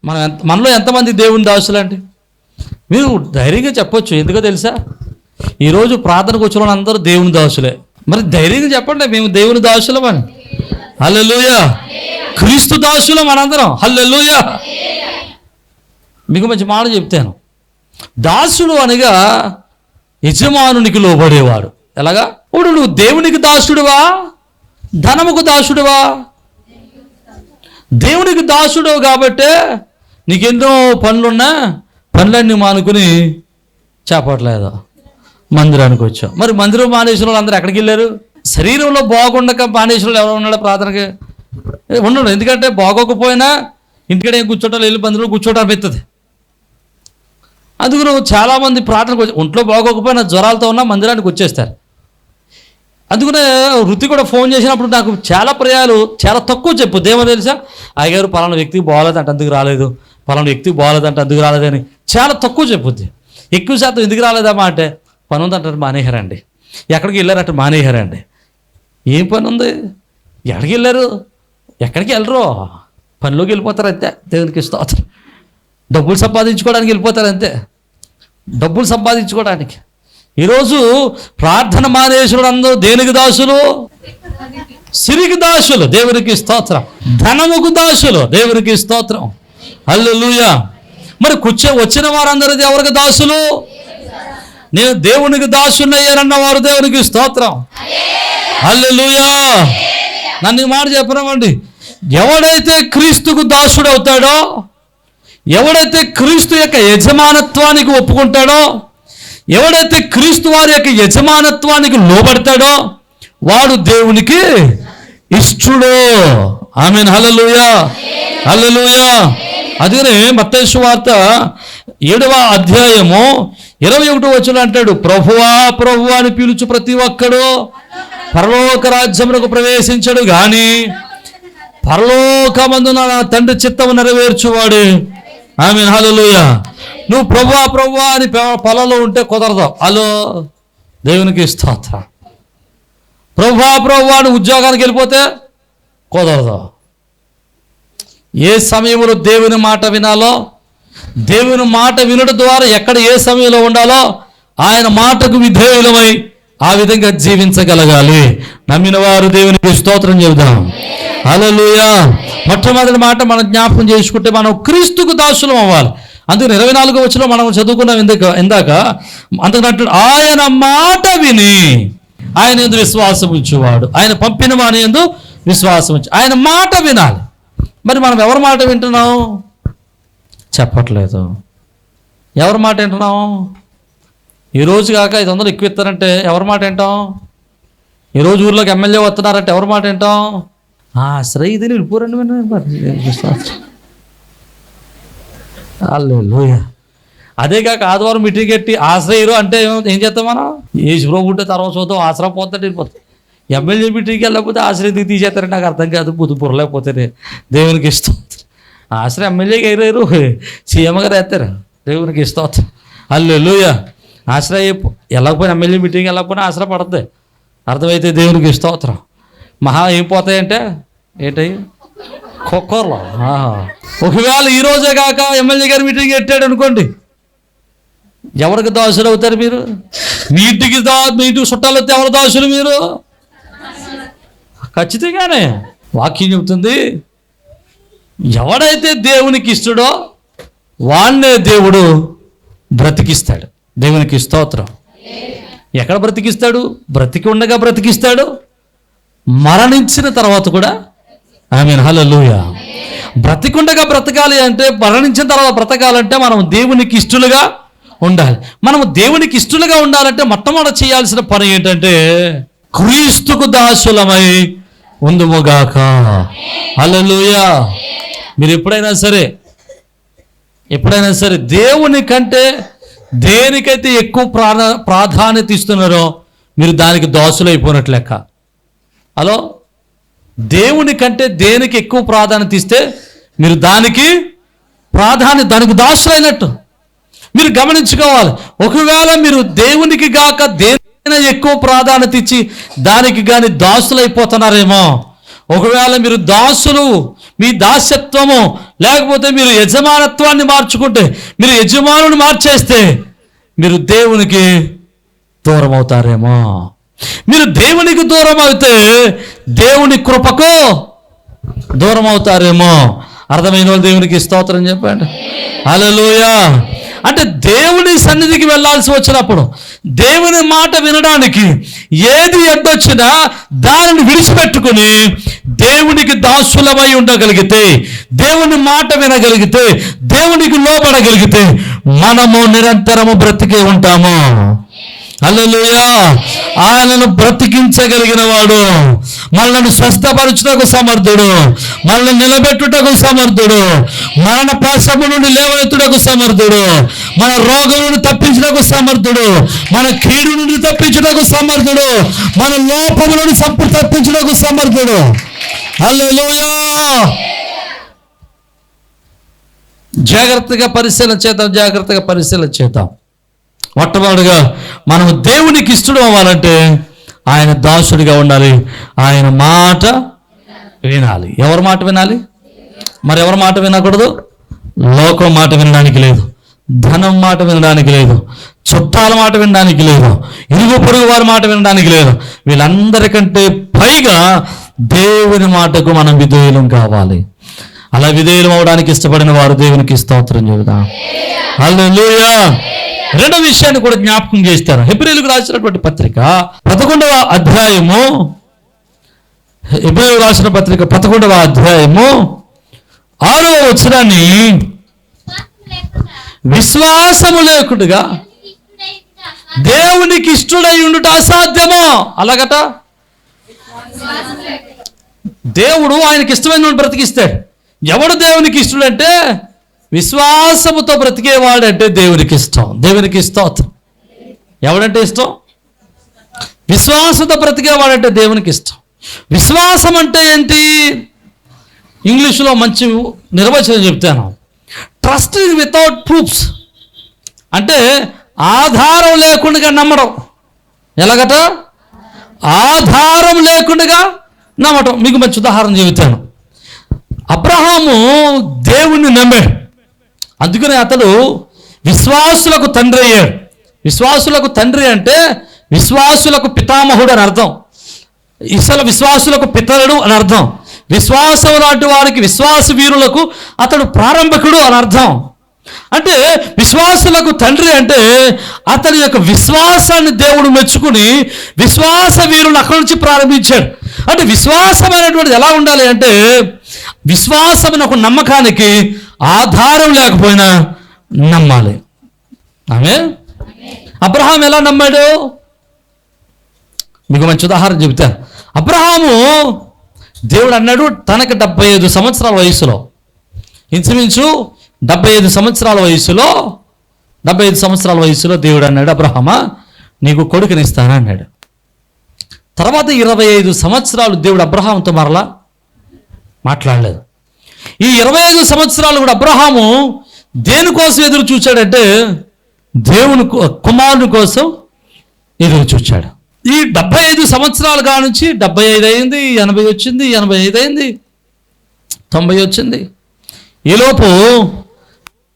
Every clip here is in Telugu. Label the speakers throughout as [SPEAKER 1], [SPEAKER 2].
[SPEAKER 1] మనలో ఎంతమంది దేవుని దాసులు అండి? మీరు ధైర్యంగా చెప్పొచ్చు. ఎందుకో తెలుసా, ఈరోజు ప్రార్థనకు వచ్చిన వాళ్ళు అందరూ దేవుని దాసులే. మరి ధైర్యంగా చెప్పండి, మేము దేవుని దాసులం అని. హల్లెలూయా. క్రీస్తు దాసులం మనందరం. హల్లెలూయా. మీకు మంచి మాట చెప్తాను. దాసుడు అనగా యజమానునికి లోబడేవాడు. ఎలాగా? ఇప్పుడు నువ్వు దేవునికి దాసుడువా, ధనముకు దాసుడువా? దేవునికి దాసుడు కాబట్టే నీకెన్నో పనులున్నా పనులన్నీ మానుకుని చేపట్లేదు మందిరానికి వచ్చావు. మరి మందిరం మానేసిన వాళ్ళు అందరూ ఎక్కడికి వెళ్ళారు? శరీరంలో బాగుండక మానేసిన వాళ్ళు ఎవరు ఉన్నాడు? ప్రార్థనకి ఉండడు. ఎందుకంటే బాగోకపోయినా ఇంటికడే కూర్చోటం, వెళ్ళి మందిరంలో కూర్చోటం అనిపిస్తుంది. అందుకు చాలామంది ప్రార్థనకు వచ్చి ఒంట్లో బాగోకపోయినా జ్వరాలతో ఉన్నా మందిరానికి వచ్చేస్తారు. అందుకనే వృత్తి కూడా ఫోన్ చేసినప్పుడు నాకు చాలా పర్యాలు చాలా తక్కువ చెప్పు. దేమో తెలుసా, అయ్యారు పలానా వ్యక్తికి బాగోలేదంటే అందుకు రాలేదు, పలానా వ్యక్తికి బాగోలేదంటే అందుకు రాలేదని చాలా తక్కువ చెప్పుద్ది. ఎక్కువ శాతం ఎందుకు రాలేదమ్మా అంటే పని ఉందంటారు, మానేయారండి. ఎక్కడికి వెళ్ళారంటే మానేయారండి. ఏం పని ఉంది? ఎక్కడికి వెళ్ళారు? ఎక్కడికి వెళ్ళరు, పనిలోకి వెళ్ళిపోతారు అంతే. దేవునికి స్తోత్రం. డబ్బులు సంపాదించుకోవడానికి వెళ్ళిపోతారు అంతే, డబ్బులు సంపాదించుకోవడానికి. ఈరోజు ప్రార్థన మానేశ్వరుడు అందరూ దేనికి దాసులు? సిరికి దాసులు, దేవునికి స్తోత్రం. ధనముకు దాసులు, దేవునికి స్తోత్రం. హల్లెలూయా. మరి వచ్చిన వారందరూ ఎవరికి దాసులు? నేను దేవునికి దాసునయ్యారన్న వారు దేవునికి స్తోత్రం. హల్లెలూయా. నన్ను మాట చెప్పినామండి, ఎవడైతే క్రీస్తుకు దాసుడు అవుతాడో, ఎవడైతే క్రీస్తు యొక్క యజమానత్వానికి ఒప్పుకుంటాడో, ఎవడైతే క్రీస్తు వారి యొక్క యజమానత్వానికి లోబడతాడో వాడు దేవునికి ఇష్టడు. ఆమేన్. హల్లెలూయా. హల్లెలూయా. అందుకనే మత్తయి సువార్త 7వ అధ్యాయము 21వ వచనం అంటాడు, ప్రభువా ప్రభువా అని పిలుచు ప్రతి ఒక్కడు పరలోక రాజ్యమునకు ప్రవేశించడు గాని పరలోకమందున నా తండ్రి చిత్తము నెరవేర్చువాడే. ఆమేన్. హల్లెలూయా. నువ్వు ప్రభువా ప్రభువా అని పొలంలో ఉంటే కుదరదు. హలో, దేవునికి స్తోత్రం. ప్రభువా ప్రభువా అని ఉద్యోగానికి వెళ్ళిపోతే కుదరదు. ఏ సమయంలో దేవుని మాట వినాలో, దేవుని మాట వినడం ద్వారా ఎక్కడ ఏ సమయంలో ఉండాలో ఆయన మాటకు విధేయులమై ఆ విధంగా జీవించగలగాలి. నమ్మిన వారు దేవునికి స్తోత్రం చెబుదాం. హల్లెలూయా. మొట్టమొదటి మాట మనం జ్ఞాపకం చేసుకుంటే మనం క్రీస్తుకు దాసులం అవ్వాలి. అందుకని 24వ వచనం మనం చదువుకున్నాం ఇందాక. అందుకన్నట్టు ఆయన మాట విని ఆయన యందు విశ్వాసం ఉంచేవాడు, ఆయన పంపిన వాని యందు విశ్వాసం ఉంచి ఆయన మాట వినాలి. మరి మనం ఎవరి మాట వింటున్నాం? చెప్పట్లేదు. ఎవరి మాట వింటున్నాం? ఈరోజు కాక 500 ఎక్కువ ఇస్తారంటే ఎవరి మాట వింటాం? ఈరోజు ఊర్లోకి ఎమ్మెల్యే వస్తున్నారంటే ఎవరి మాట వింటాం? శ్రీదిని వెళ్ళిపోరండి. హల్లెలూయా. అదే కాక ఆదివారం మీటింగ్ పెట్టి ఆశ్రయరు అంటే ఏం చేస్తాం మనం? ఏ శుభ్రం ఉంటే తర్వాత చూద్దాం, ఆశ్రయ పోతాడు వెళ్ళిపోతాం. ఎమ్మెల్యే మీటింగ్కి వెళ్ళకపోతే ఆశ్రయం తీసేస్తారంటే నాకు అర్థం కాదు. పురలేకపోతే దేవునికి ఇష్టం. ఆశ్రయం ఎమ్మెల్యేకి ఎగరేరు, సీఎం గారు వేస్తారు. దేవునికి ఇష్టం. హల్లెలూయా. ఆశ్రయ వెళ్ళకపోయినా ఎమ్మెల్యే మీటింగ్ వెళ్ళకపోయినా ఆశ్రయ పడుతుంది. అర్థమైతే దేవునికి స్తోత్రం. ఏం పోతాయంటే ఏంటవి? కుక్కర్లో. ఒకవేళ ఈరోజే కాక ఎమ్మెల్యే గారు మీటింగ్ పెట్టాడు అనుకోండి, ఎవరికి దాసులు అవుతారు మీరు? మీ ఇంటికి చుట్టాలు వస్తే ఎవరు దాసులు మీరు? ఖచ్చితంగానే వాక్యం చెబుతుంది, ఎవడైతే దేవునికి ఇష్టడో వాన్నే దేవుడు బ్రతికిస్తాడు. దేవునికి స్తోత్రం. ఎక్కడ బ్రతికిస్తాడు? బ్రతికి ఉండగా బ్రతికిస్తాడు, మరణించిన తర్వాత కూడా. ఆమేన్. హల్లెలూయా. బ్రతికుండగా బ్రతకాలి అంటే, మరణించిన తర్వాత బ్రతకాలంటే మనం దేవునికి ఇష్టలుగా ఉండాలి. మనము దేవునికి ఇష్టలుగా ఉండాలంటే మొట్టమొదటి చేయాల్సిన పని ఏంటంటే క్రీస్తుకు దాసులమై ఉందుముగాక. హల్లెలూయా. మీరు ఎప్పుడైనా సరే దేవుని కంటే దేనికైతే ఎక్కువ ప్రాధాన్యత ఇస్తున్నారో మీరు దానికి దాసులైపోయినట్లు లెక్క. హలో, దేవుని కంటే దేనికి ఎక్కువ ప్రాధాన్యత ఇస్తే మీరు దానికి దాసులైనట్టు మీరు గమనించుకోవాలి. ఒకవేళ మీరు దేవునికి గాక దేనికైనా ఎక్కువ ప్రాధాన్యత ఇచ్చి దానికి కానీ దాసులైపోతున్నారేమో, ఒకవేళ మీ దాస్యత్వము, లేకపోతే మీరు యజమానత్వాన్ని మార్చుకుంటే, మీరు యజమానుని మార్చేస్తే మీరు దేవునికి దూరం అవుతారేమో. మీరు దేవునికి దూరం అయితే దేవుని కృపకు దూరం అవుతారేమో. అర్థమైన వాళ్ళు దేవునికి స్తోత్రం చెప్పండి. హల్లెలూయా. అంటే దేవుని సన్నిధికి వెళ్ళాల్సి వచ్చినప్పుడు, దేవుని మాట వినడానికి ఏది అడ్డొచ్చినా దానిని విడిచిపెట్టుకుని దేవునికి దాసులమై ఉండగలిగితే, దేవుని మాట వినగలిగితే, దేవునికి లోబడగలిగితే మనము నిరంతరము బ్రతికే ఉంటాము. హల్లెలూయా. ఆయనను బ్రతికించగలిగిన వాడు, మనల్ని స్వస్థపరచుటకు సమర్థుడు, మనల్ని నిలబెట్టుటకు సమర్థుడు, మరణ పాశము నుండి లేవనెత్తుటకు సమర్థుడు, మన రోగం నుండి తప్పించుటకు సమర్థుడు, మన కీడు నుండి తప్పించుటకు సమర్థుడు, మన లోపము నుండి తప్పించుటకు సమర్థుడు. హల్లెలూయా. జాగ్రత్తగా పరిశీలన చేద్దాం. మొట్టమొదటిగా మనం దేవునికి ఇష్టం అవ్వాలంటే ఆయన దాసుడిగా ఉండాలి. ఆయన మాట వినాలి. ఎవరి మాట వినాలి? మరి ఎవరి మాట వినకూడదు? లోకం మాట వినడానికి లేదు, ధనం మాట వినడానికి లేదు, చుట్టాల మాట వినడానికి లేదు, ఇరుగు పొరుగు వారి మాట వినడానికి లేదు. వీళ్ళందరికంటే పైగా దేవుని మాటకు మనం విధేయులం కావాలి. అలా విధేయులం అవడానికి ఇష్టపడిన వారు దేవునికి స్తోత్రం చెబుదాం. హల్లెలూయా. రెండో విషయాన్ని కూడా జ్ఞాపకం చేస్తారు. హెబ్రీయులకు రాసినటువంటి పత్రిక 11వ అధ్యాయము, హెబ్రీయులకు రాసిన పత్రిక 11వ అధ్యాయము 6వ వచనాన్ని, విశ్వాసము లేకుండా దేవునికి ఇష్టడై ఉండుట అసాధ్యమో. అలాగట దేవుడు ఆయనకి ఇష్టమైన బ్రతికిస్తాడు. ఎవడు దేవునికి ఇష్టడంటే విశ్వాసముతో బ్రతికేవాడంటే దేవునికి ఇష్టం. దేవునికి స్తోత్రం. ఎవడంటే ఇష్టం? విశ్వాసంతో బ్రతికేవాడంటే దేవునికి ఇష్టం. విశ్వాసం అంటే ఏంటి? ఇంగ్లీష్లో మంచి నిర్వచనం చెప్తాను. Trusting without proofs. అంటే ఆధారం లేకుండా నమ్మడం. ఎలాగట? ఆధారం లేకుండా నమ్మటం. మీకు మంచి ఉదాహరణ చెబుతాను. అబ్రహాము దేవుణ్ణి నమ్మాడు, అందుకనే అతడు విశ్వాసులకు తండ్రి అయ్యాడు. విశ్వాసులకు తండ్రి అంటే విశ్వాసులకు పితామహుడు అని అర్థం. ఇసలు విశ్వాసులకు పితరుడు అని అర్థం. విశ్వాసం లాంటి వారికి, విశ్వాస వీరులకు అతడు ప్రారంభకుడు అని అర్థం. అంటే విశ్వాసులకు తండ్రి అంటే అతని యొక్క విశ్వాసాన్ని దేవుడు మెచ్చుకుని విశ్వాస వీరులు అక్కడి నుంచి ప్రారంభించాడు. అంటే విశ్వాసమైనటువంటిది ఎలా ఉండాలి అంటే, విశ్వాసమైన ఒక నమ్మకానికి ఆధారం లేకపోయినా నమ్మాలి. ఆమేన్. అబ్రహాం ఎలా నమ్మాడు? మీకు మంచి ఉదాహరణ చెబుతాను. అబ్రహాము దేవుడు అన్నాడు, తనకు 75 సంవత్సరాల వయసులో, ఇంచుమించు 75 సంవత్సరాల వయసులో దేవుడు అన్నాడు, అబ్రహామా నీకు కొడుకునిస్తాను అన్నాడు. తర్వాత 25 సంవత్సరాలు దేవుడు అబ్రహాంతో మరలా మాట్లాడలేదు. ఈ 25 సంవత్సరాలు కూడా అబ్రహాము దేనికోసం ఎదురు చూచాడంటే దేవుని కుమారుని కోసం ఎదురు చూచాడు. ఈ 75 సంవత్సరాల కానుంచి 75 అయింది, 80 వచ్చింది, 85 అయింది, 90 వచ్చింది. ఈలోపు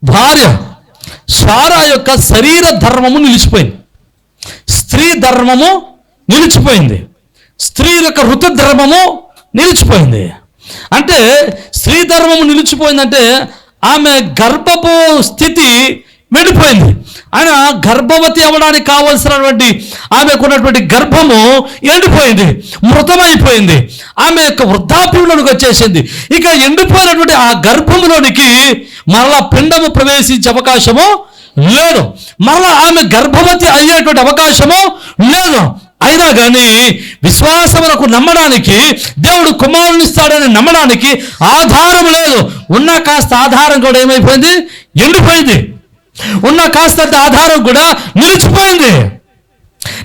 [SPEAKER 1] భార్య శారా యొక్క శరీర ధర్మము నిలిచిపోయింది, స్త్రీ ధర్మము నిలిచిపోయింది, స్త్రీ యొక్క ఋతు ధర్మము నిలిచిపోయింది. అంటే స్త్రీ ధర్మము నిలిచిపోయిందంటే ఆమె గర్భపు స్థితి వెళ్ళిపోయింది. ఆయన గర్భవతి అవ్వడానికి కావలసినటువంటి ఆమెకున్నటువంటి గర్భము ఎండిపోయింది, మృతమైపోయింది. ఆమె యొక్క వృద్ధాప్యంలోనికి వచ్చేసింది. ఇక ఎండిపోయినటువంటి ఆ గర్భములోనికి మరలా పిండము ప్రవేశించే అవకాశము లేదు, మరలా ఆమె గర్భవతి అయ్యేటువంటి అవకాశము లేదు. అయినా కానీ విశ్వాసమునకు నమ్మడానికి, దేవుడు కుమారుని ఇస్తాడని నమ్మడానికి ఆధారం లేదు. ఉన్న కాస్త ఆధారం కూడా ఏమైపోయింది? ఎండిపోయింది. ఉన్న కాస్త ఆధారం కూడా నిలిచిపోయింది.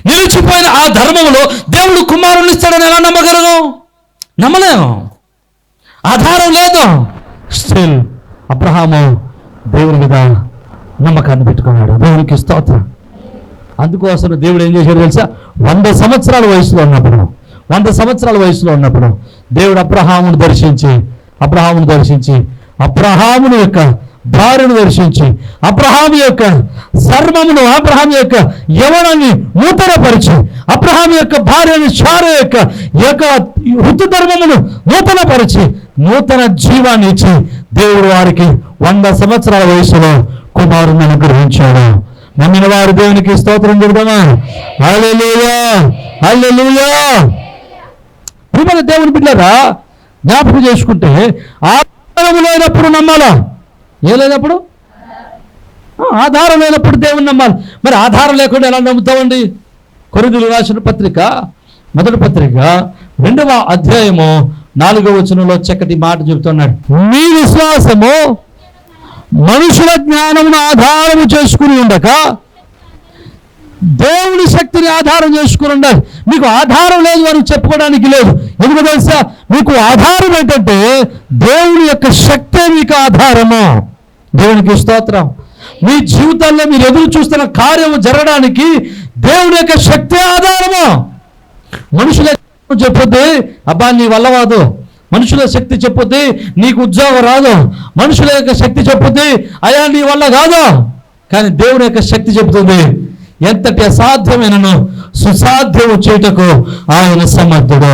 [SPEAKER 1] నిలిచిపోయిన ఆ ధర్మంలో దేవుడు కుమారుని ఇస్తాడని ఎలా నమ్మగలను? నమ్మలేము. ఆధారం లేదు. స్టిల్ అబ్రహాము దేవుని మీద నమ్మకాన్ని పెట్టుకున్నాడు. దేవునికి స్తోత్రం. అందుకోసం దేవుడు ఏం చేశాడు తెలుసా? 100 సంవత్సరాల వయసులో ఉన్నప్పుడు దేవుడు అబ్రహామును దర్శించి అబ్రహామును దర్శించి అబ్రహాముని యొక్క భార్యను దర్శించి అబ్రహాము యొక్క చర్మమును అబ్రహాం యొక్క యవనాన్ని నూతనపరిచి అబ్రహాం యొక్క భార్యని శారా యొక్క ఋతు ధర్మమును నూతనపరిచి నూతన జీవాన్ని ఇచ్చి దేవుడు వారికి 100 సంవత్సరాల వయసులో కుమారుని అనుగ్రహించాడు. నమ్మిన వారు దేవునికి స్తోత్రం చెబుదామా? హల్లెలూయా, హల్లెలూయా. ప్రియమైన దేవుని బిడ్డలారా, జ్ఞాపకం చేసుకుంటే ఆధారం లేనప్పుడు నమ్మాలా? ఏ లేనప్పుడు? ఆధారం లేనప్పుడు దేవుని నమ్మాలి. మరి ఆధారం లేకుండా ఎలా నమ్ముతామండి? కొరింథీయులకు రాసిన పత్రిక మొదటి పత్రిక 2వ అధ్యాయము 4వ వచనంలో చక్కటి మాట చెబుతున్నాడు. మీ విశ్వాసము మనుషుల జ్ఞానమును ఆధారము చేసుకుని ఉండక దేవుని శక్తిని ఆధారం చేసుకుని ఉండాలి. మీకు ఆధారం లేదు అని చెప్పుకోవడానికి లేదు. ఎందుకు తెలుసా? మీకు ఆధారం ఏంటంటే దేవుని యొక్క శక్తే మీకు ఆధారము. దేవునికి స్తోత్రం. మీ జీవితాల్లో మీరు ఎదురు చూస్తున్న కార్యము జరగడానికి దేవుని యొక్క శక్తి ఆధారము. మనుషుల చెప్పొద్ది, అబ్బా నీ వల్ల కాదు. మనుషుల శక్తి చెప్పొద్ది, నీకు ఉద్యోగం రాదు. మనుషుల యొక్క శక్తి చెప్పొద్ది, అయ్యా నీ వల్ల కాదు. కానీ దేవుని యొక్క శక్తి చెబుతుంది, ఎంతటి అసాధ్యమైనను సుసాధ్యము చేయుటకు ఆయన సమర్థుడు.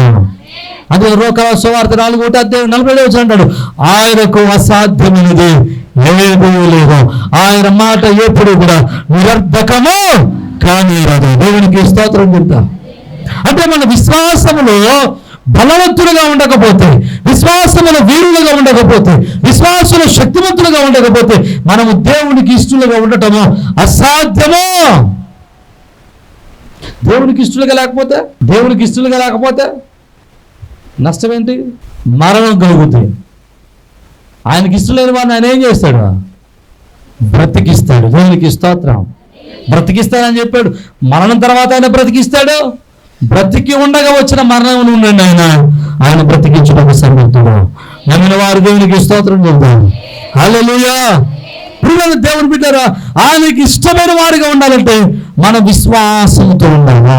[SPEAKER 1] అదే లోకాల సువార్త 4వ అధ్యాయం 47వ వచనం అంటాడు, ఆయనకు అసాధ్యమైనది ఏమీ లేదు. ఆయన మాట ఎప్పుడు కూడా నిరర్ధకము కానీ రాదు. దేవునికి స్తోత్రం చెప్తా. అంటే మన విశ్వాసములో బలవంతులుగా ఉండకపోతే, విశ్వాసములో వీరులుగా ఉండకపోతే, విశ్వాసంలో శక్తివంతులుగా ఉండకపోతే మనము దేవునికి ఇష్టలుగా ఉండటము అసాధ్యము. దేవునికి ఇష్టలుగా లేకపోతే నష్టం ఏంటి? మరణం కలుగుతుంది. ఆయనకి ఇష్టం లేని వాడిని ఆయన ఏం చేస్తాడు? బ్రతికిస్తాడు. దేవునికి స్తోత్రం. బ్రతికిస్తాడని చెప్పాడు. మరణం తర్వాత ఆయన బ్రతికిస్తాడు. బ్రతికి ఉండగా వచ్చిన మరణం ఉండండి ఆయన బ్రతికించడం సమర్థుడు. నమ్మిన వారు దేవునికి స్తోత్రం చెప్తారు. హల్లెలూయా. ప్రియమైన దేవుని బిడ్డలారా, ఆయనకి ఇష్టమైన వారిగా ఉండాలంటే మన విశ్వాసంతో ఉండాలా?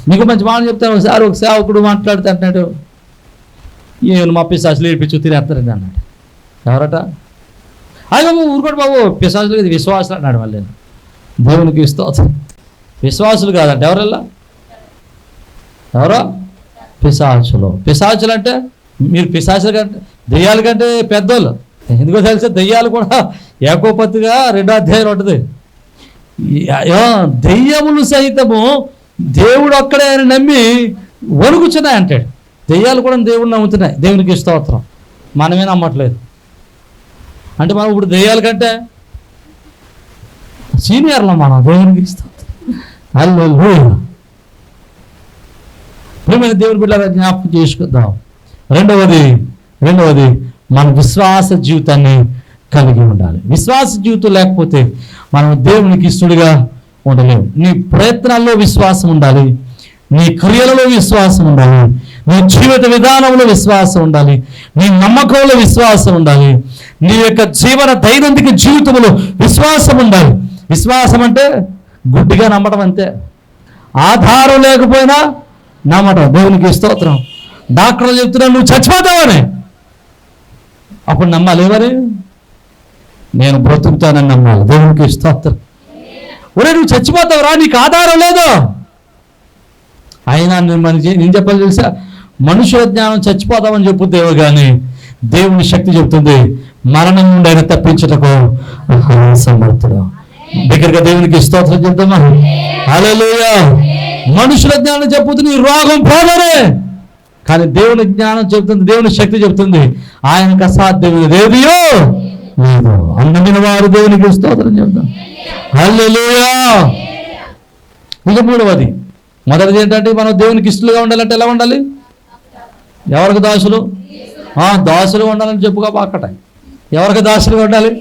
[SPEAKER 1] మీకు మంచి మాట చెప్తాను. ఒకసారి ఒక సేవకుడు మాట్లాడితే అంటున్నాడు, ఏమో మా పిశాచులు ఏడిపించు తినేస్తారండి అన్నాడు. ఎవరట? అయ్యో ఊరుకోడు బాబు, పిశాచులు ఇది విశ్వాసులు అన్నాడు. మళ్ళీ దేవునికి స్తోత్రం. విశ్వాసులు కాదంటే ఎవరల్లా? ఎవరో పిశాచులు అంటే మీరు పిశాచుల కంటే దెయ్యాల కంటే పెద్దోళ్ళు. ఎందుకో తెలిసే, దెయ్యాలు కూడా ఏకోపత్తిగా 2వ అధ్యాయం ఉంటుంది. దెయ్యములు సైతము దేవుడు ఒక్కడే అని నమ్మి వణుకుచున్నాయి అంటాడు. దెయ్యాలు కూడా దేవుడిని నమ్ముతున్నాయి. దేవునికి స్తోత్రం. మనమే నమ్మట్లేదు. అంటే మనం ఇప్పుడు దెయ్యాల కంటే సీనియర్లు మనం. దేవునికి స్తోత్రం. హల్లెలూయా. ప్రియమైన దేవుని బిడ్డలారా, జ్ఞాపకం చేసుకుందాం. రెండవది మన విశ్వాస జీవితాన్ని కలిగి ఉండాలి. విశ్వాస జీవితం లేకపోతే మనం దేవునికి ఇష్టడుగా ఉండలేము. నీ ప్రయత్నాల్లో విశ్వాసం ఉండాలి, నీ క్రియలలో విశ్వాసం ఉండాలి, నీ జీవిత విధానంలో విశ్వాసం ఉండాలి, నీ నమ్మకంలో విశ్వాసం ఉండాలి, నీ యొక్క దైనందిక జీవితంలో విశ్వాసం ఉండాలి. విశ్వాసం అంటే గుడ్డిగా నమ్మటం అంతే. ఆధారం లేకపోయినా నమ్మటం. దేవునికి స్తోత్రం. డాక్టర్లు చెప్తున్నా నువ్వు చచ్చిపోతావని, అప్పుడు నమ్మాలి. మరి నేను బ్రతుకుతానని నమ్మాలి. దేవునికి స్తోత్రం. ఒరే నువ్వు చచ్చిపోతావురా, నీకు ఆధారం లేదు. అయినా నేను చెప్పాలి తెలుసా, మనుషుల జ్ఞానం చచ్చిపోతామని చెప్పుతేవో కానీ దేవుని శక్తి చెప్తుంది మరణం నుండి ఆయన తప్పించటకు సమర్థుడు. దగ్గరగా దేవునికి స్తోత్రం చెప్తామా? హల్లెలూయా. మనుషుల జ్ఞానం చెప్పుతుంది నీ రోగం పోదరే, కానీ దేవుని జ్ఞానం చెబుతుంది, దేవుని శక్తి చెబుతుంది ఆయనకు అసాధ్యమైనది ఏదియో లేదు. అందమైన వారు దేవునికి స్తోత్రం చెప్తాం. హల్లెలూయా. ఇక మొదటిది ఏంటంటే మనం దేవునికి ఇష్టలుగా ఉండాలంటే ఎలా ఉండాలి? ఎవరికి దాసులు? దాసులుగా ఉండాలని చెప్పుగా అక్కడ. ఎవరికి దాసులుగా ఉండాలి?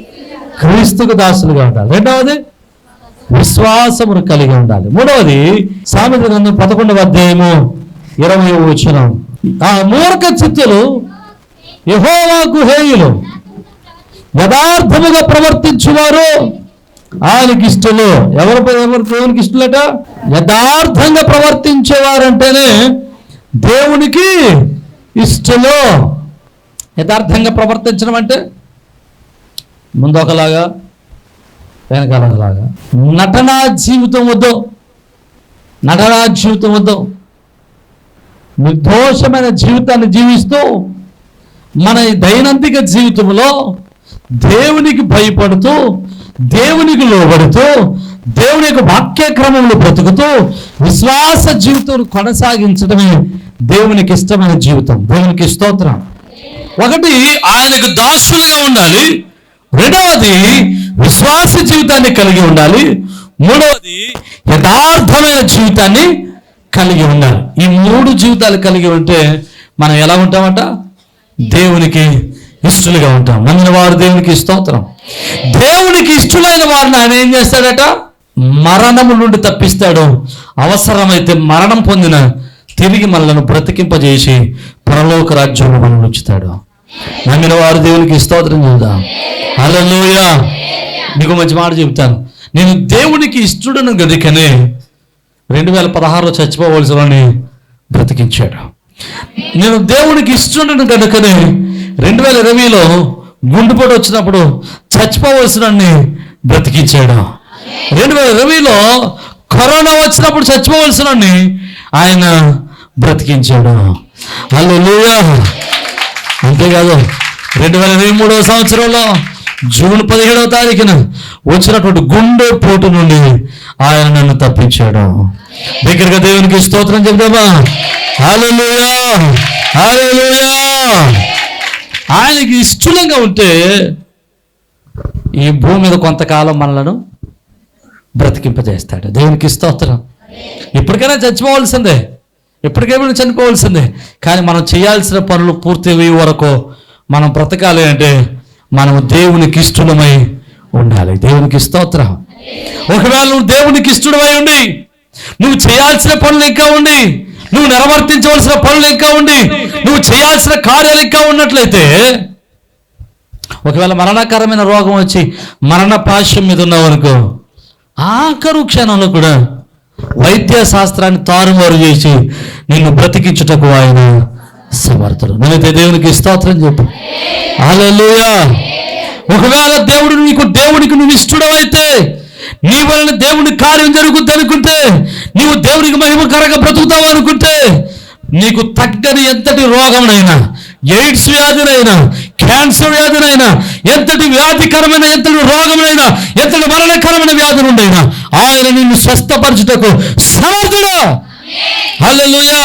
[SPEAKER 1] క్రీస్తుకు దాసులుగా ఉండాలి. రెండవది విశ్వాసమును కలిగి ఉండాలి. మూడవది సామెతల గ్రంథం 11వ అధ్యాయము 20వ వచనం, మూర్ఖ చిత్తులు యెహోవాకు హేయులు, యథార్థముగా ప్రవర్తించువారు ఆయనకి ఇష్టలు. ఎవరు దేవునికి ఇష్టలట? యథార్థంగా ప్రవర్తించేవారంటేనే దేవునికి ఇష్టలు. యథార్థంగా ప్రవర్తించడం అంటే ముందు ఒకలాగా వెనకాల ఒకలాగా. నటనా జీవితం వద్దు, నటనా జీవితం వద్దు. నిర్దోషమైన జీవితాన్ని జీవిస్తూ మన దైనందిక జీవితంలో దేవునికి భయపడుతూ, దేవునికి లోబడుతూ, దేవుని యొక్క వాక్యక్రమంలో బ్రతుకుతూ విశ్వాస జీవితం కొనసాగించడమే దేవునికి ఇష్టమైన జీవితం. దేవునికి స్తోత్రం. ఒకటి, ఆయనకు దాసులుగా ఉండాలి. రెండవది, విశ్వాస జీవితాన్ని కలిగి ఉండాలి. మూడవది, యథార్థమైన జీవితాన్ని కలిగి ఉండాలి. ఈ 3 జీవితాలు కలిగి ఉంటే మనం ఎలా ఉంటామంట? దేవునికి ఇష్టలుగా ఉంటాం. నమ్మిన వారు దేవునికి స్తోత్రం. దేవునికి ఇష్టలైన వారిని ఆయన ఏం చేస్తాడట? మరణము నుండి తప్పిస్తాడు. అవసరమైతే మరణం పొందిన తిరిగి మనలను బ్రతికింపజేసి పరలోక రాజ్యంలో మనల్ని ఉంచుతాడు. నమ్మిన వారు దేవునికి స్తోత్రం చేద్దాం. హల్లెలూయా. నీకు మంచి మాట చెబుతాను. నేను దేవునికి ఇష్టడను గనుకనే 2016లో చచ్చిపోవలసిన వాడిని బ్రతికించాడు. నేను దేవునికి ఇష్టడను కనుకనే 2020లో గుండెపోటు వచ్చినప్పుడు చచ్చిపోవలసిన వాడిని బ్రతికించాడు. 2020లో కరోనా వచ్చినప్పుడు చచ్చిపోవలసిన వాడిని ఆయన బ్రతికించాడు. హల్లెలూయా. అంతేకాదు 2023వ సంవత్సరంలో జూన్ 17వ తారీఖున వచ్చినటువంటి గుండె పోటు నుండి ఆయన నన్ను తప్పించాడు. దగ్గరగా దేవునికి స్తోత్రం చెప్తామా? హల్లెలూయా, హల్లెలూయా. ఆయనకి ఇష్టంగా ఉంటే ఈ భూమి మీద కొంతకాలం మనలను బ్రతికింపజేస్తాడు. దేవునికి స్తోత్రం. ఎప్పటికైనా చచ్చిపోవాల్సిందే, ఎప్పటికైనా చనిపోవాల్సిందే. కానీ మనం చేయాల్సిన పనులు పూర్తి అయ్యే వరకు మనం బ్రతకాలి అంటే మనం దేవునికి ఇష్టమై ఉండాలి. దేవునికి స్తోత్రం. ఒకవేళ నువ్వు దేవునికి ఇష్టమై ఉండి నువ్వు చేయాల్సిన పనులు ఇంకా ఉండి, నువ్వు నిర్వర్తించవలసిన పనులు ఇంకా ఉండి, నువ్వు చేయాల్సిన కార్యాలు ఇంకా ఉన్నట్లయితే, ఒకవేళ మరణకరమైన రోగం వచ్చి మరణ పాశం మీద ఉన్నావు అనుకో, ఆఖరు క్షణంలో కూడా వైద్య శాస్త్రాన్ని తారుమారు చేసి నిన్ను బ్రతికించుటకు ఆయన సమర్థుడు. నేనైతే దేవునికి స్తోత్రం చెప్పు. హల్లెలూయా. ఒకవేళ దేవునికి నువ్వు ఇష్టడవైతే, నీ వలన దేవుని కార్యం జరుగుద్ది అనుకుంటే, నీవు దేవునికి మహిమకరంగా బ్రతుకుతావు అనుకుంటే, నీకు తగ్గని ఎంతటి రోగమునైనా, ఎయిడ్స్ వ్యాధినైనా, క్యాన్సర్ వ్యాధినైనా, ఎంతటి వ్యాధికరమైన ఎంతటి రోగమునైనా, ఎంతటి మరణకరమైన వ్యాధి నుండైనా ఆయన నిన్ను స్వస్థపరచుటకు సమర్థుడు. హల్లెలూయా.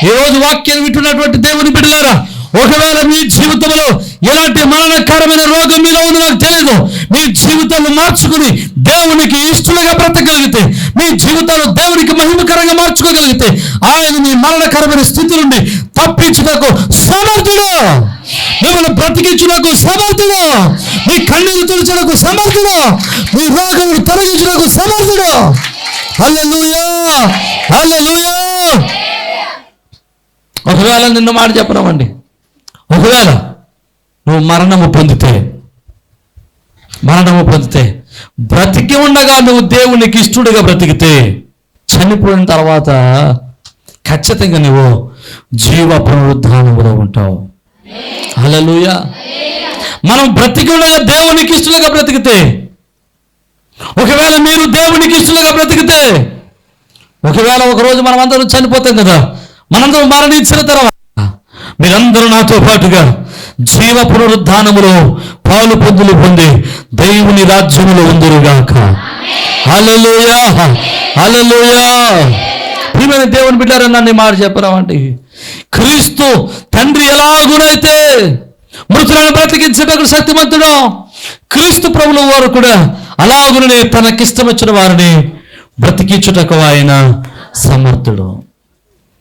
[SPEAKER 1] ఈ రోజు వాక్యాన్ని వింటున్నటువంటి దేవుని బిడ్డలారా, ఒకవేళ మీ జీవితంలో ఎలాంటి మరణకరమైన రోగం మీలో ఉందో నాకు తెలియదు, మీ జీవితాన్ని మార్చుకుని దేవునికి ఇష్టలుగా బ్రతకగలిగితే, మీ జీవితాలు దేవునికి మహిమకరంగా మార్చుకోగలిగితే, ఆయన మీ మరణకరమైన స్థితి నుండి తప్పించుటకు సమర్థుడు, మిమ్మల్ని బ్రతికించుటకు సమర్థుడు, మీ కన్నీరు తుడుచుటకు సమర్థుడు, మీ రోగమును తొలగించుటకు సమర్థుడు. హల్లెలూయా, హల్లెలూయా. ఒకవేళ నిన్న మాట చెప్పరామండి, ఒకవేళ నువ్వు మరణము పొందితే బ్రతికి ఉండగా నువ్వు దేవునికి ఇష్టడుగా బ్రతికితే, చనిపోయిన తర్వాత ఖచ్చితంగా నువ్వు జీవ పునరుద్ధానములో ఉంటావు. హల్లెలూయా. మనం బ్రతికి ఉండగా దేవునికి ఇష్టలుగా బ్రతికితే, ఒకవేళ మీరు దేవునికి ఇష్టలుగా బ్రతికితే, ఒకవేళ ఒకరోజు మనమందరం చనిపోతాం కదా, మనందరం మరణించిన తర్వాత మీరందరూ నాతో పాటుగా జీవ పునరుద్ధానములో పాలు పొందులు పొంది దేవుని రాజ్యములో ఉందురుగాక. హల్లెలూయా, హల్లెలూయా. ప్రియమైన దేవుని బిడ్డలారా, నన్ను మాట చెప్పరామండి, క్రీస్తు తండ్రి ఎలాగునైతే మృతులను బ్రతికించడానికి శక్తిమంతుడు, క్రీస్తు ప్రభుల వారు కూడా అలాగునే తనకిష్టం వచ్చిన వారిని బ్రతికించుటకు ఆయన సమర్థుడు.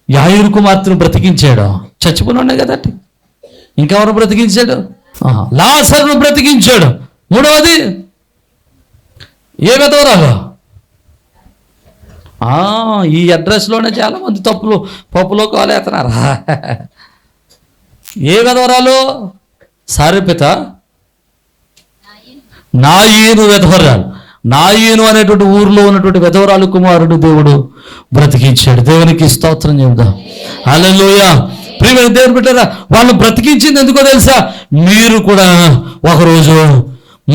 [SPEAKER 1] యాయిరు కుమార్తెను బ్రతికించాడు, చచ్చిపోయినా కదండి. ఇంకెవరు బ్రతికించాడు? లాజరును బ్రతికించాడు. మూడవది ఏ విధవరాలు? ఈ అడ్రస్లోనే చాలా మంది పప్పులో కాలేస్తున్నారు. ఏ విధవరాలు? సారెపిత నాయీను విధవరాలు. నాయీను అనేటువంటి ఊరిలో ఉన్నటువంటి విధవరాలు కుమారుడు దేవుడు బ్రతికించాడు. దేవునికి స్తోత్రం చెబుదాం. హల్లెలూయా. ప్రియమైన దేవుని బిడ్డలారా, వాళ్ళు బ్రతికించింది ఎందుకో తెలుసా? మీరు కూడా ఒకరోజు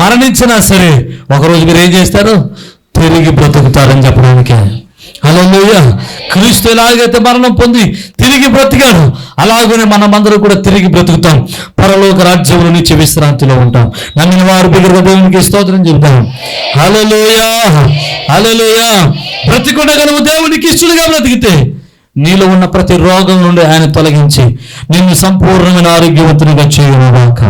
[SPEAKER 1] మరణించినా సరే ఒకరోజు మీరు ఏం చేస్తారు? తిరిగి బ్రతుకుతారని చెప్పడానికి. హల్లెలూయా. క్రీస్తు ఎలాగైతే మరణం పొంది తిరిగి బ్రతికారు, అలాగనే మనమందరం కూడా తిరిగి బ్రతుకుతాం. పరలోక రాజ్యంలో నిత్య విశ్రాంతిలో ఉంటాం. నమ్మిన వారు బిగ్గరగా దేవునికి స్తోత్రం చెప్తాం. హల్లెలూయా, హల్లెలూయా. బ్రతికుండగా నువ్వు దేవునికి ఇష్టడుగా బ్రతికితే నీలో ఉన్న ప్రతి రోగం నుండి ఆయన తొలగించి నిన్ను సంపూర్ణమైన ఆరోగ్యవంతునిగా చేయనుగాక.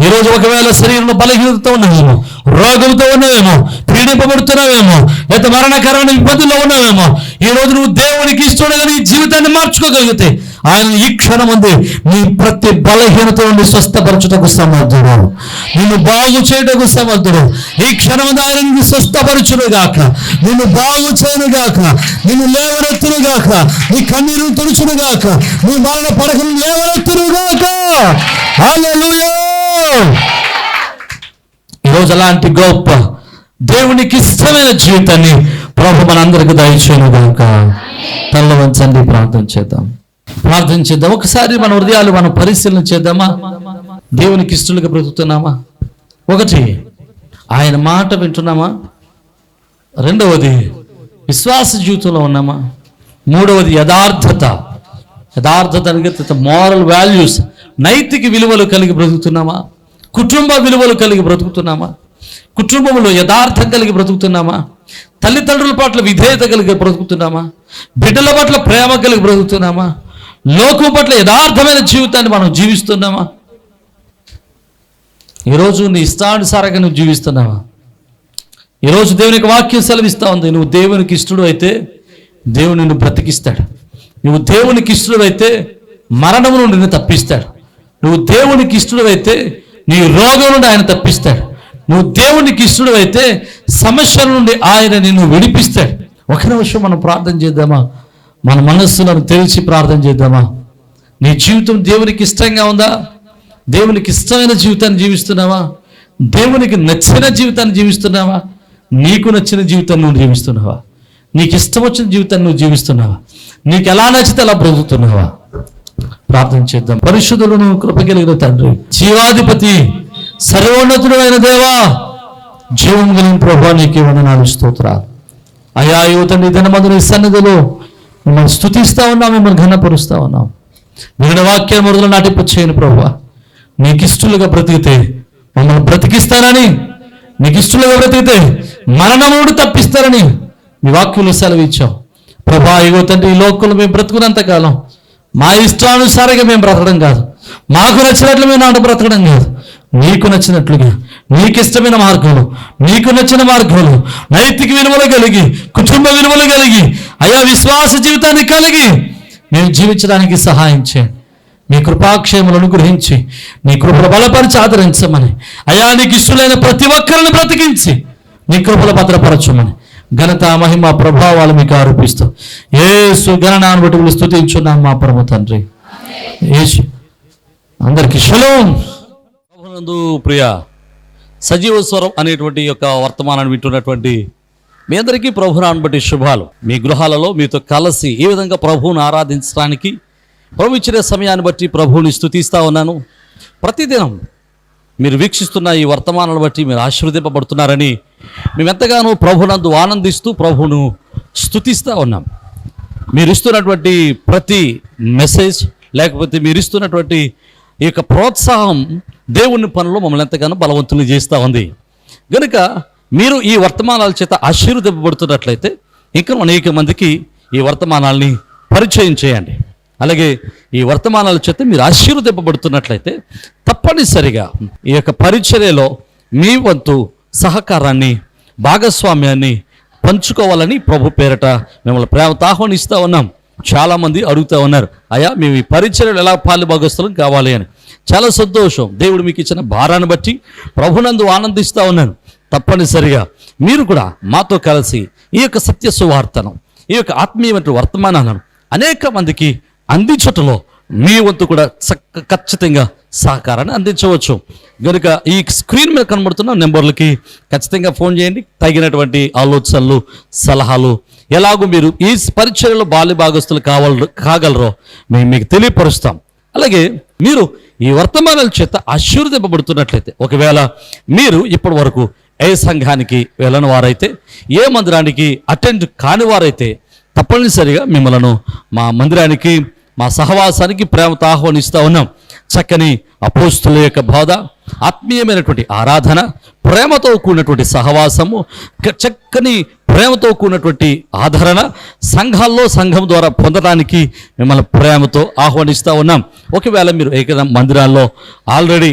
[SPEAKER 1] ఈరోజు ఒకవేళ శరీరంలో బలహీనతతో ఉన్నావేమో, రోగంతో ఉన్నావేమో, పీడింపబడుతున్నావేమో, లేదా మరణకరమైన ఇబ్బందుల్లో ఉన్నావేమో, ఈ రోజు నువ్వు దేవునికి ఇష్టడుగా నీ జీవితాన్ని మార్చుకోగలిగితే ఆయన ఈ క్షణం ఉంది నీ ప్రతి బలహీనత నుండి స్వస్థపరచుటకు సమర్థుడు, నిన్ను బాగు చేయటకు సమర్థుడు. ఈ క్షణం ఆయన నిన్ను స్వస్థపరచునుగాక, నిన్ను బాగు చేయనుగాక, నిన్ను లేవనెత్తునుగాక, నీ కన్నీరు తుడుచునుగాక, నీ మరణ పడకను లేవనెత్తునుగాక. హల్లెలూయా. ఈరోజు అలాంటి గొప్ప దేవునికి ఇష్టమైన జీవితాన్ని ప్రభు మనందరికి దయచేయనుగాక. తల వంచండి, ప్రార్థన చేద్దాం. ప్రార్థన చేద్దాం. ఒకసారి మన హృదయాలు మనం పరిశీలన చేద్దామా? దేవునికి ఇష్టలుగా బ్రతుకుతున్నామా? ఒకటి, ఆయన మాట వింటున్నామా? రెండవది, విశ్వాస జీవితంలో ఉన్నామా? మూడవది, యథార్థత అంటే మోరల్ వాల్యూస్, నైతిక విలువలు కలిగి బ్రతుకుతున్నామా? కుటుంబ విలువలు కలిగి బ్రతుకుతున్నామా? కుటుంబంలో యథార్థం కలిగి బ్రతుకుతున్నామా? తల్లిదండ్రుల పట్ల విధేయత కలిగి బ్రతుకుతున్నామా? బిడ్డల పట్ల ప్రేమ కలిగి బ్రతుకుతున్నామా? లోకం పట్ల యథార్థమైన జీవితాన్ని మనం జీవిస్తున్నామా? ఈరోజు నీ ఇష్టానుసారంగా నువ్వు జీవిస్తున్నావా? ఈరోజు దేవునికి వాక్యం సెలవిస్తూ ఉంది, నువ్వు దేవునికి ఇష్టడు అయితే దేవుడు నిన్ను బ్రతికిస్తాడు. నువ్వు దేవునికి ఇష్టడు అయితే మరణము నుండి నిన్ను తప్పిస్తాడు. నువ్వు దేవునికి ఇష్టడు అయితే నీ రోగం నుండి ఆయన తప్పిస్తాడు. నువ్వు దేవునికి ఇష్టడు అయితే సమస్యల నుండి ఆయన నిన్ను విడిపిస్తాడు. ఒక నిమిషం మనం ప్రార్థన చేద్దామా? మన మనస్సులను తెలిసి ప్రార్థన చేద్దామా? నీ జీవితం దేవునికి ఇష్టంగా ఉందా? దేవునికి ఇష్టమైన జీవితాన్ని జీవిస్తున్నావా? దేవునికి నచ్చిన జీవితాన్ని జీవిస్తున్నావా? నీకు నచ్చిన జీవితాన్ని నువ్వు జీవిస్తున్నావా? నీకు ఇష్టం వచ్చిన జీవితాన్ని నువ్వు జీవిస్తున్నావా? నీకు ఎలా నచ్చితే అలా బ్రతుకుతున్నావా? ప్రార్థన చేద్దాం. పరిశుద్ధులను కృపగలిగిన తండ్రి, జీవాధిపతి, సర్వోన్నతుడు అయిన దేవా, జీవం కలిగిన ప్రభువా, నీకే వందనాలు, స్తోత్రాలు. అయా యువతండి దినమందు నీ సన్నిధిలో మిమ్మల్ని స్తుతిస్తా ఉన్నాం, మిమ్మల్ని ఘనపరుస్తా ఉన్నాం. విన్న వాక్యం మొదలు నాటింపు చేయను ప్రభువా. నీకు ఇష్టలుగా బ్రతికితే మమ్మల్ని బ్రతికిస్తారని, నీకు ఇష్టలుగా బ్రతికితే మరణం నుండి తప్పిస్తారని మీ వాక్యంలో సెలవిచ్చాం ప్రభా. ఇగో తండ్రి, ఈ లోకంలో మేము బ్రతుకున్నంత కాలం మా ఇష్టానుసారంగా మేము బ్రతకడం కాదు, మాకు నచ్చినట్లు మేము నాట బ్రతకడం కాదు, నీకు నచ్చినట్లుగా, నీకు ఇష్టమైన మార్గంలో, నీకు నచ్చిన మార్గంలో, నైతిక విలువలు కలిగి, కుటుంబ విలువలు కలిగి, అయా విశ్వాస జీవితాన్ని కలిగి మేము జీవించడానికి సహాయం చేయండి. మీ కృపాక్షేములను గ్రహించి నీ కృపల బలపరిచి ఆదరించమని, అయా నీకు ఇష్టలైన ప్రతి ఒక్కరిని బ్రతికించి నీ కృపల భద్రపరచమని ఘనత, మహిమ, ప్రభావాలు మీకు ఆరోపిస్తూ యేసు గణనాన్ని బట్టి స్తుతించున్నాం మా పరమ తండ్రి. యేసు అందరికీ షలోమ్. ప్రభునందు ప్రియ సజీవ స్వరం అనేటువంటి యొక్క వర్తమానాన్ని వింటున్నటువంటి మీ అందరికీ ప్రభునాన్ని బట్టి శుభాలు. మీ గృహాలలో మీతో కలిసి ఈ విధంగా ప్రభువును ఆరాధించడానికి ప్రభు ఇచ్చిన సమయాన్ని బట్టి ప్రభువుని స్తుతిస్తూ ఉన్నాను. ప్రతిదినం మీరు వీక్షిస్తున్న ఈ వర్తమానాలను బట్టి మీరు ఆశీర్వదింపబడుతున్నారని మేము ఎంతగానో ప్రభునందు ఆనందిస్తూ ప్రభువును స్తుతిస్తూ ఉన్నాం. మీరు ఇస్తున్నటువంటి ప్రతి మెసేజ్, లేకపోతే మీరు ఇస్తున్నటువంటి ఈ యొక్క ప్రోత్సాహం దేవుని పనులు మమ్మల్ని ఎంతగానో బలవంతులు చేస్తూ ఉంది. కనుక మీరు ఈ వర్తమానాల చేత ఆశీర్వదింపబడుతున్నట్లయితే ఇంకా అనేక మందికి ఈ వర్తమానాల్ని పరిచయం చేయండి. అలాగే ఈ వర్తమానాల చేత మీరు ఆశీర్వదింపబడుతున్నట్లయితే తప్పనిసరిగా ఈ యొక్క పరిచర్యలో మీ వంతు సహకారాన్ని, భాగస్వామ్యాన్ని పంచుకోవాలని ప్రభు పేరట మిమ్మల్ని ప్రేమతో ఆహ్వానిస్తూ ఉన్నాం. చాలామంది అడుగుతూ ఉన్నారు, అయ్యా మేము ఈ పరిచర్యలు ఎలా పాలుభాగస్తులం కావాలి అని. చాలా సంతోషం. దేవుడు మీకు ఇచ్చిన భారాన్ని బట్టి ప్రభునందు ఆనందిస్తూ ఉన్నాను. తప్పనిసరిగా మీరు కూడా మాతో కలిసి ఈ యొక్క సత్య సువార్తను, ఈ యొక్క ఆత్మీయమైన వర్తమానాలను అనేక మందికి అందించటంలో మీ వంతు కూడా ఖచ్చితంగా సహకారాన్ని అందించవచ్చు. కనుక ఈ స్క్రీన్ మీద కనబడుతున్న నెంబర్లకి ఖచ్చితంగా ఫోన్ చేయండి. తగినటువంటి ఆలోచనలు, సలహాలు, ఎలాగో మీరు ఈ పరిచర్యలో బాల్య భాగస్తులు కాగలరో మీకు తెలియపరుస్తాం. అలాగే మీరు ఈ వర్తమానాల చేత ఆశీర్వదింపబడుతున్నట్లయితే, ఒకవేళ మీరు ఇప్పటి వరకు ఏ సంఘానికి వెళ్ళని వారైతే, ఏ మందిరానికి అటెండ్ కాని వారైతే తప్పనిసరిగా మిమ్మల్ని మా మందిరానికి, మా సహవాసానికి ప్రేమతో ఆహ్వానిస్తూ ఉన్నాం. చక్కని అపోస్తుల యొక్క బోధ, ఆత్మీయమైనటువంటి ఆరాధన, ప్రేమతో కూడినటువంటి సహవాసము, చక్కని ప్రేమతో కూడినటువంటి ఆదరణ సంఘం ద్వారా పొందడానికి మిమ్మల్ని ప్రేమతో ఆహ్వానిస్తూ ఉన్నాం. ఒకవేళ మీరు ఏకైనా మందిరాల్లో ఆల్రెడీ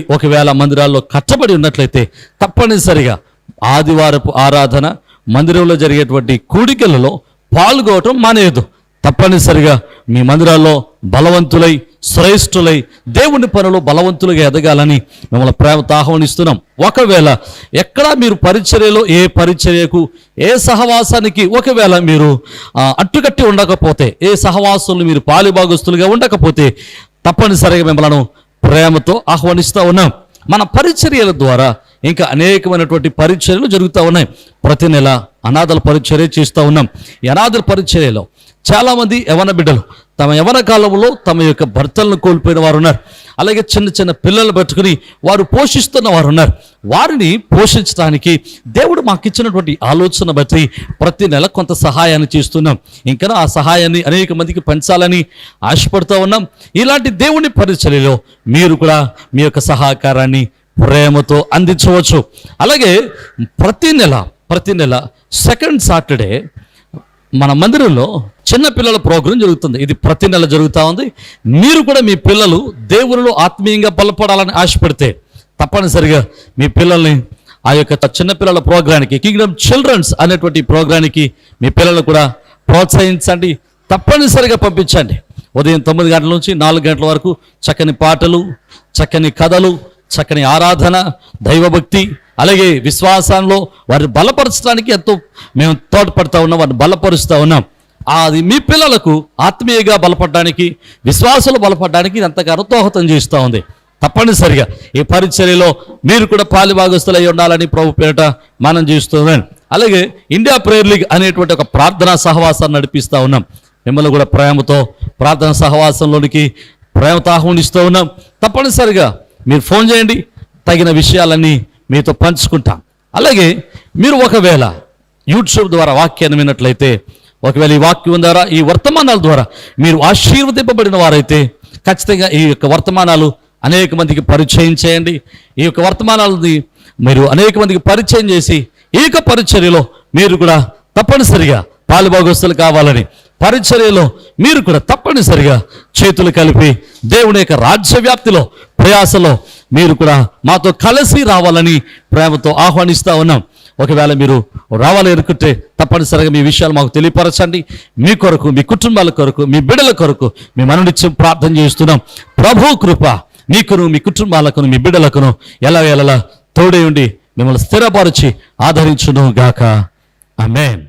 [SPEAKER 1] మందిరాల్లో కట్టబడి ఉన్నట్లయితే తప్పనిసరిగా ఆదివారపు ఆరాధన, మందిరంలో జరిగేటువంటి కూడికలలో పాల్గొనటం మానేయదు. తప్పనిసరిగా మీ మందిరాల్లో బలవంతులై, శ్రేష్ఠులై, దేవుని పనులు బలవంతులుగా ఎదగాలని మిమ్మల్ని ప్రేమతో ఆహ్వానిస్తున్నాం. ఒకవేళ ఎక్కడా మీరు పరిచర్యలో ఏ పరిచర్యకు, ఏ సహవాసానికి ఒకవేళ మీరు అట్టుకట్టి ఉండకపోతే, ఏ సహవాసులు మీరు పాలిభాగస్తులుగా ఉండకపోతే తప్పనిసరిగా మిమ్మల్ని ప్రేమతో ఆహ్వానిస్తూ ఉన్నాం. మన పరిచర్యల ద్వారా ఇంకా అనేకమైనటువంటి పరిచర్యలు జరుగుతూ ఉన్నాయి. ప్రతి నెల అనాథల పరిచర్య చేస్తూ ఉన్నాం. ఈ అనాథల పరిచర్యలో చాలామంది యవన బిడ్డలు తమ యవన కాలంలో తమ యొక్క భర్తలను కోల్పోయిన వారు ఉన్నారు. అలాగే చిన్న చిన్న పిల్లలు పెట్టుకుని వారు పోషిస్తున్న వారు ఉన్నారు. వారిని పోషించడానికి దేవుడు మాకు ఇచ్చినటువంటి ఆలోచన బట్టి ప్రతి నెల కొంత సహాయాన్ని చేస్తున్నాం. ఇంకా ఆ సహాయాన్ని అనేక మందికి పంచాలని ఆశపడుతూ ఉన్నాం. ఇలాంటి దేవుని పరిచర్యలో మీరు కూడా మీ యొక్క సహకారాన్ని ప్రేమతో అందించవచ్చు. అలాగే ప్రతి నెల సెకండ్ సాటర్డే మన మందిరంలో చిన్నపిల్లల ప్రోగ్రాం జరుగుతుంది. ఇది ప్రతి నెల జరుగుతూ ఉంది. మీరు కూడా మీ పిల్లలు దేవునిలో ఆత్మీయంగా బలపడాలని ఆశపడితే తప్పనిసరిగా మీ పిల్లల్ని ఆ యొక్క చిన్నపిల్లల ప్రోగ్రానికి, కింగ్డమ్ చిల్డ్రన్స్ అనేటువంటి ప్రోగ్రానికి మీ పిల్లలు కూడా ప్రోత్సహించండి. తప్పనిసరిగా పంపించండి. ఉదయం 9 గంటల నుంచి 4 గంటల వరకు చక్కని పాటలు, చక్కని కథలు, చక్కని ఆరాధన, దైవభక్తి, అలాగే విశ్వాసంలో వారిని బలపరచడానికి ఎంతో మేము తోడ్పడుతూ ఉన్నాం, వారిని బలపరుస్తూ ఉన్నాం. అది మీ పిల్లలకు ఆత్మీయంగా బలపడడానికి, విశ్వాసాలు బలపడడానికి ఎంతగానో దోహదం చేస్తూ ఉంది. తప్పనిసరిగా ఈ పరిచర్యలో మీరు కూడా పాలిభాగస్తులు అయి ఉండాలని ప్రభు పేరిట మనం చేస్తున్నాం. అలాగే ఇండియా ప్రేయర్ లీగ్ అనేటువంటి ఒక ప్రార్థనా సహవాసాన్ని నడిపిస్తూ ఉన్నాం. మిమ్మల్ని కూడా ప్రేమతో ప్రార్థనా సహవాసంలోనికి ప్రేమతో ఆహ్వానిస్తూ ఉన్నాం. తప్పనిసరిగా మీరు ఫోన్ చేయండి, తగిన విషయాలన్నీ మీతో పంచుకుంటాం. అలాగే మీరు ఒకవేళ యూట్యూబ్ ద్వారా వాక్యాన్ని విన్నట్లయితే, ఒకవేళ ఈ వాక్యం ద్వారా, ఈ వర్తమానాల ద్వారా మీరు ఆశీర్వదింపబడిన వారైతే ఖచ్చితంగా ఈ యొక్క వర్తమానాలు అనేక మందికి పరిచయం చేయండి. ఈ యొక్క వర్తమానాలని మీరు అనేక మందికి పరిచయం చేసి ఈ యొక్క పరిచర్యలో మీరు కూడా తప్పనిసరిగా పాలుభాగస్తులు కావాలని, పరిచర్యలో మీరు కూడా తప్పనిసరిగా చేతులు కలిపి దేవుని యొక్క రాజ్య వ్యాప్తిలో ప్రయాసలో మీరు కూడా మాతో కలిసి రావాలని ప్రేమతో ఆహ్వానిస్తూ ఉన్నాం. ఒకవేళ మీరు రావాలి అనుకుంటే తప్పనిసరిగా మీ విషయాలు మాకు తెలియపరచండి. మీ కొరకు, మీ కుటుంబాల కొరకు, మీ బిడ్డల కొరకు మేము అనునిత్యం ప్రార్థన చేస్తున్నాం. ప్రభు కృప మీకును, మీ కుటుంబాలకును, మీ బిడ్డలకును ఎలా తోడై ఉండి మిమ్మల్ని స్థిరపరిచి ఆదరించును గాక. ఆమేన్.